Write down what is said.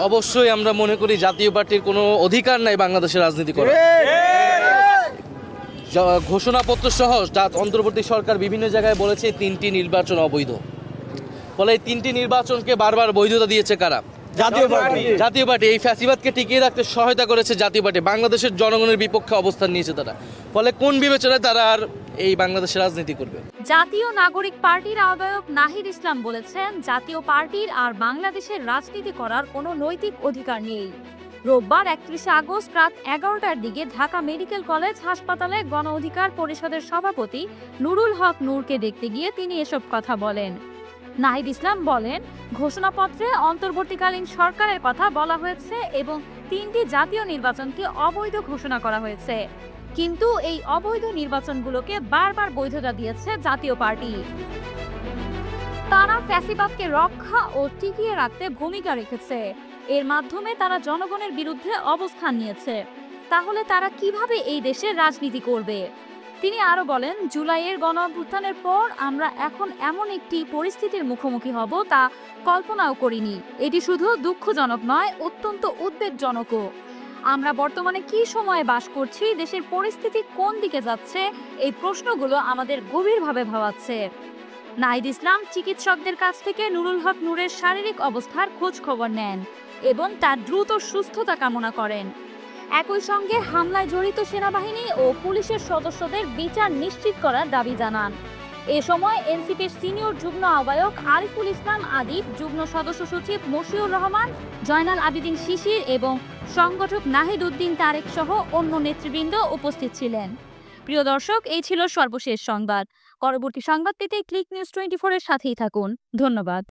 অবশ্যই আমরা মনে করি জাতীয় পার্টির কোনো অধিকার নাই বাংলাদেশের রাজনীতি করার। ঘোষণাপত্র সহ অন্তর্বর্তী সরকার বিভিন্ন জায়গায় বলেছে 3টি নির্বাচন অবৈধ। ফলে এই 3টি নির্বাচনকে বারবার বৈধতা দিয়েছে কারা? জাতীয় পার্টি। এই ফ্যাসিবাদকে টিকিয়ে রাখতে সহায়তা করেছে জাতীয় পার্টি। বাংলাদেশের জনগণের বিপক্ষে অবস্থান নিয়েছে তারা। ফলে কোন বিবেচনায় তারা আর এই বাংলাদেশের রাজনীতি করবে? জাতীয় নাগরিক পার্টির আহ্বায়ক নাহিদ ইসলাম বলেছেন, জাতীয় পার্টির আর বাংলাদেশের রাজনীতি করার কোনো নৈতিক অধিকার নেই। রোববার 31 আগস্ট রাত 11টার দিকে ঢাকা মেডিকেল কলেজ হাসপাতালে গণ অধিকার পরিষদের সভাপতি নুরুল হক নূরকে দেখতে গিয়ে তিনি এসব কথা বলেন। নাহিদ ইসলাম বলেন, ঘোষণাপত্রে অন্তর্বর্তীকালীন সরকারের কথা বলা হয়েছে এবং 3টি জাতীয় নির্বাচনকে অবৈধ ঘোষণা করা হয়েছে, কিন্তু এই অবৈধ নির্বাচনগুলোকে বারবার বৈধতা দিয়েছে জাতীয় পার্টি। তারা ফ্যাসিবাদকে রক্ষা ও টিকিয়ে রাখতে ভূমিকা রেখেছে। এর মাধ্যমে তারা জনগণের বিরুদ্ধে অবস্থান নিয়েছে। তাহলে তারা কিভাবে এই দেশের রাজনীতি করবে? তিনি আরো বলেন, জুলাইয়ের গণ অভ্যুত্থানের পর আমরা এখন এমন একটি পরিস্থিতির মুখোমুখি হব তা কল্পনাও করিনি। এটি শুধু দুঃখজনক নয়, অত্যন্ত উদ্বেগজনকও। আমরা বর্তমানে কি সময়ে বাস করছি, দেশের পরিস্থিতি কোন দিকে যাচ্ছে, এই প্রশ্নগুলো আমাদের গভীরভাবে ভাবাচ্ছে। নাহিদ ইসলাম চিকিৎসকদের কাছ থেকে নুরুল হক নূরের শারীরিক অবস্থার খোঁজ খবর নেন এবং তার দ্রুত সুস্থতা কামনা করেন। একই সঙ্গে হামলায় জড়িত সেনাবাহিনী ও পুলিশের সদস্যদের বিচার নিশ্চিত করার দাবি জানান। এ সময় এনসিপির সিনিয়র যুগ্ম আহ্বায়ক আরিফুল ইসলাম আদিব, যুগ্ম সদস্য সচিব মশিউর রহমান, জয়নাল আবিদিন শিশির এবং সংগঠক নাহিদ উদ্দিন তারেক সহ অন্য নেতৃবৃন্দ উপস্থিত ছিলেন। প্রিয় দর্শক, এই ছিল সর্বশেষ সংবাদ। পরবর্তী সংবাদ পেতে ক্লিক নিউজ 24 এর সাথেই থাকুন। ধন্যবাদ।